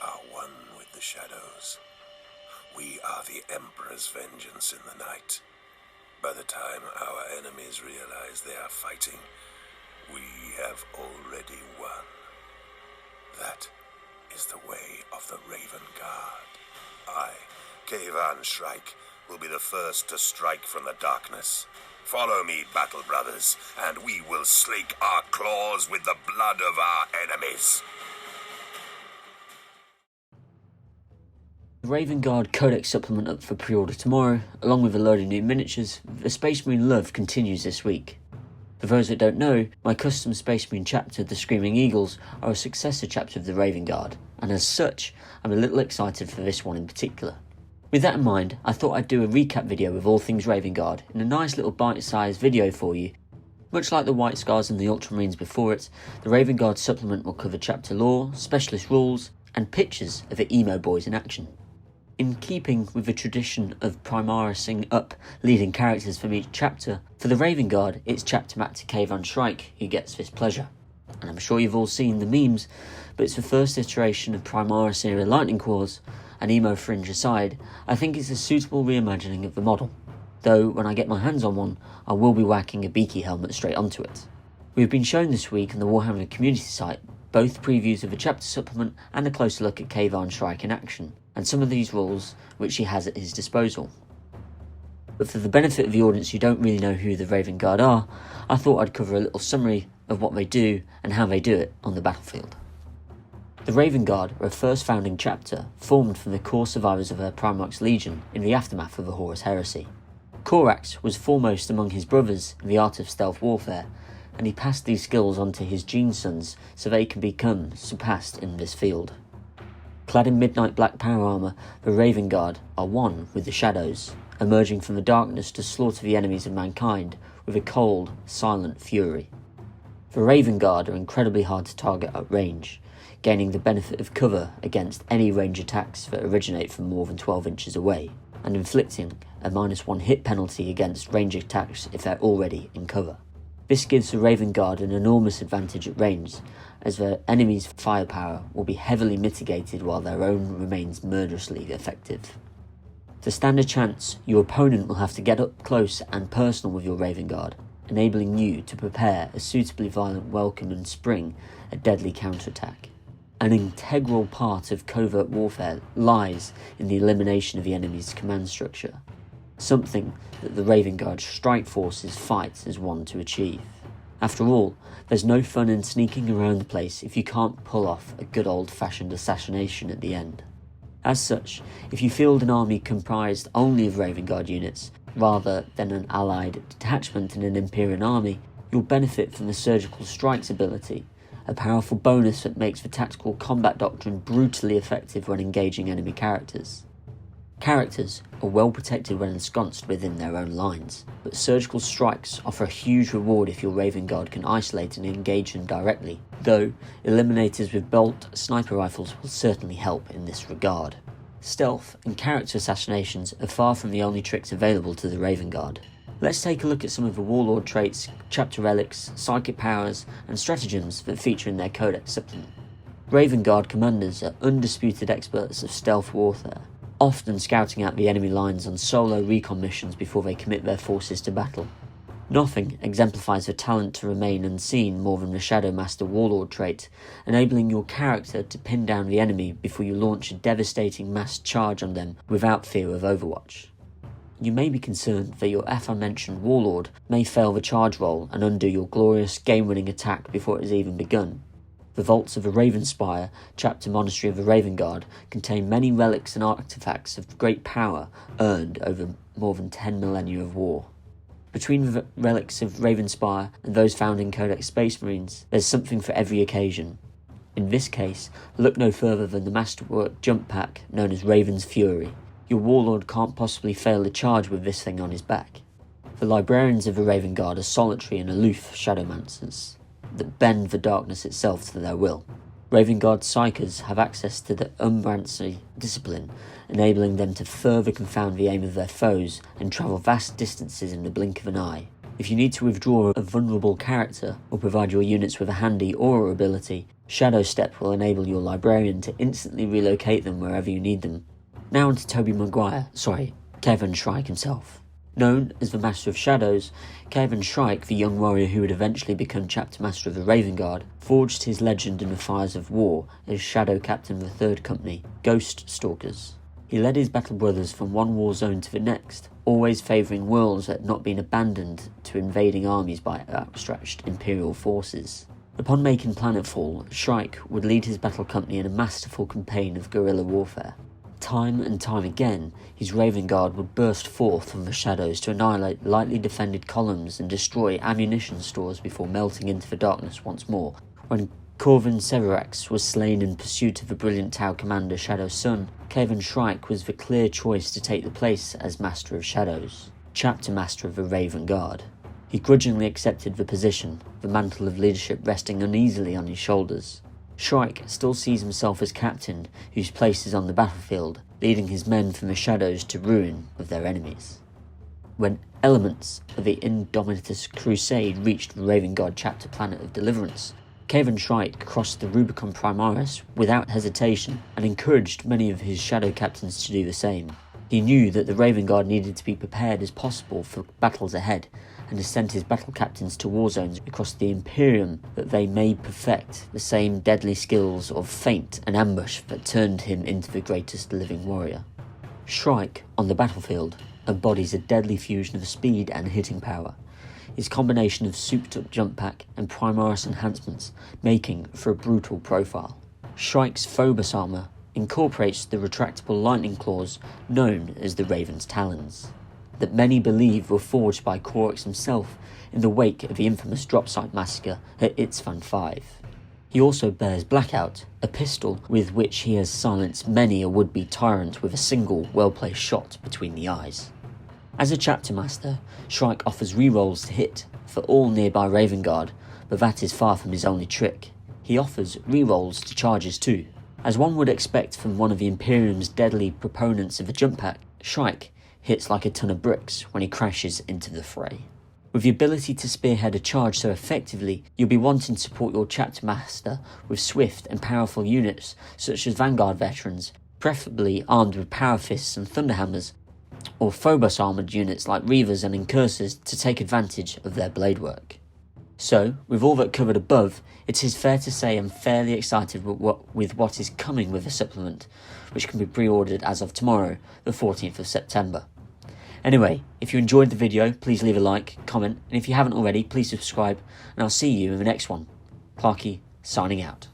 are one with the shadows. We are the Emperor's vengeance in the night. By the time our enemies realize they are fighting, we have already won. That is the way of the Raven Guard. I, Kayvaan Shrike, will be the first to strike from the darkness. Follow me, battle brothers, and we will slake our claws with the blood of our enemies. The Raven Guard Codex supplement up for pre-order tomorrow, along with a load of new miniatures. The Space Marine love continues this week. For those that don't know, my custom Space Marine chapter, the Screaming Eagles, are a successor chapter of the Raven Guard, and as such, I'm a little excited for this one in particular. With that in mind, I thought I'd do a recap video of all things Raven Guard in a nice little bite-sized video for you. Much like the White Scars and the Ultramarines before it, the Raven Guard supplement will cover chapter lore, specialist rules, and pictures of the emo boys in action. In keeping with the tradition of Primarising up leading characters from each chapter, for the Raven Guard it's chapter master Kayvaan Shrike who gets this pleasure. And I'm sure you've all seen the memes, but it's the first iteration of Primaris era Lightning Claws, and emo fringe aside, I think it's a suitable reimagining of the model. Though when I get my hands on one, I will be whacking a beaky helmet straight onto it. We've been shown this week on the Warhammer community site both previews of the chapter supplement and a closer look at Kayvaan Shrike in action, and some of these rules which he has at his disposal. But for the benefit of the audience who don't really know who the Raven Guard are, I thought I'd cover a little summary of what they do and how they do it on the battlefield. The Raven Guard are a first founding chapter formed from the core survivors of her Primarch's Legion in the aftermath of the Horus Heresy. Corax was foremost among his brothers in the art of stealth warfare, and he passed these skills on to his gene sons so they can become surpassed in this field. Clad in midnight black power armour, the Raven Guard are one with the shadows, emerging from the darkness to slaughter the enemies of mankind with a cold, silent fury. The Raven Guard are incredibly hard to target at range, gaining the benefit of cover against any range attacks that originate from more than 12 inches away, and inflicting a -1 hit penalty against range attacks if they're already in cover. This gives the Raven Guard an enormous advantage at range, as their enemy's firepower will be heavily mitigated while their own remains murderously effective. To stand a chance, your opponent will have to get up close and personal with your Raven Guard, enabling you to prepare a suitably violent welcome and spring a deadly counterattack. An integral part of covert warfare lies in the elimination of the enemy's command structure, something that the Raven Guard strike forces fight as one to achieve. After all, there's no fun in sneaking around the place if you can't pull off a good old-fashioned assassination at the end. As such, if you field an army comprised only of Raven Guard units, rather than an allied detachment in an Imperial army, you'll benefit from the Surgical Strikes ability, a powerful bonus that makes the tactical combat doctrine brutally effective when engaging enemy characters. Characters are well protected when ensconced within their own lines, but Surgical Strikes offer a huge reward if your Raven Guard can isolate and engage them directly, though Eliminators with bolt sniper rifles will certainly help in this regard. Stealth and character assassinations are far from the only tricks available to the Raven Guard. Let's take a look at some of the Warlord traits, chapter relics, psychic powers, and stratagems that feature in their Codex supplement. Raven Guard commanders are undisputed experts of stealth warfare, often scouting out the enemy lines on solo recon missions before they commit their forces to battle. Nothing exemplifies the talent to remain unseen more than the Shadow Master Warlord trait, enabling your character to pin down the enemy before you launch a devastating mass charge on them without fear of overwatch. You may be concerned that your aforementioned Warlord may fail the charge roll and undo your glorious game-winning attack before it has even begun. The vaults of the Ravenspire, chapter monastery of the Raven Guard, contain many relics and artifacts of great power earned over more than 10 millennia of war. Between the relics of Ravenspire and those found in Codex Space Marines, there's something for every occasion. In this case, look no further than the masterwork jump pack known as Raven's Fury. Your Warlord can't possibly fail to charge with this thing on his back. The librarians of the Raven Guard are solitary and aloof shadowmancers that bend the darkness itself to their will. Raven Guard psychers have access to the Umbrancy discipline, enabling them to further confound the aim of their foes and travel vast distances in the blink of an eye. If you need to withdraw a vulnerable character or provide your units with a handy aura ability, Shadow Step will enable your librarian to instantly relocate them wherever you need them. Now on to Kayvaan Shrike himself. Known as the Master of Shadows, Kayvaan Shrike, the young warrior who would eventually become Chapter Master of the Raven Guard, forged his legend in the fires of war as Shadow Captain of the 3rd Company, Ghost Stalkers. He led his battle brothers from one war zone to the next, always favouring worlds that had not been abandoned to invading armies by outstretched Imperial forces. Upon making planetfall, Shrike would lead his battle company in a masterful campaign of guerrilla warfare. Time and time again, his Raven Guard would burst forth from the shadows to annihilate lightly defended columns and destroy ammunition stores before melting into the darkness once more. When Corvin Severax was slain in pursuit of the brilliant Tau commander Shadow's son, Kayvaan Shrike was the clear choice to take the place as Master of Shadows, Chapter Master of the Raven Guard. He grudgingly accepted the position, the mantle of leadership resting uneasily on his shoulders. Shrike still sees himself as captain, whose place is on the battlefield, leading his men from the shadows to ruin of their enemies. When elements of the Indomitus Crusade reached the Raven Guard chapter planet of Deliverance, Kayvaan Shrike crossed the Rubicon Primaris without hesitation and encouraged many of his shadow captains to do the same. He knew that the Raven Guard needed to be prepared as possible for battles ahead, and has sent his battle captains to war zones across the Imperium that they may perfect the same deadly skills of feint and ambush that turned him into the greatest living warrior. Shrike, on the battlefield, embodies a deadly fusion of speed and hitting power, his combination of souped-up jump pack and Primaris enhancements making for a brutal profile. Shrike's Phobos armour incorporates the retractable lightning claws known as the Raven's Talons, that many believe were forged by Corix himself in the wake of the infamous drop site massacre at Itzvan 5. He also bears Blackout, a pistol with which he has silenced many a would-be tyrant with a single well-placed shot between the eyes. As a chapter master, Shrike offers rerolls to hit for all nearby Raven Guard, but that is far from his only trick. He offers rerolls to charges too. As one would expect from one of the Imperium's deadly proponents of a jump pack, Shrike hits like a ton of bricks when he crashes into the fray. With the ability to spearhead a charge so effectively, you'll be wanting to support your chapter master with swift and powerful units such as Vanguard veterans, preferably armed with power fists and thunderhammers, or Phobos armoured units like Reavers and Incursors to take advantage of their blade work. So, with all that covered above, it is fair to say I'm fairly excited with what is coming with the supplement, which can be pre-ordered as of tomorrow, the 14th of September. Anyway, if you enjoyed the video, please leave a like, comment, and if you haven't already, please subscribe, and I'll see you in the next one. Clarkey, signing out.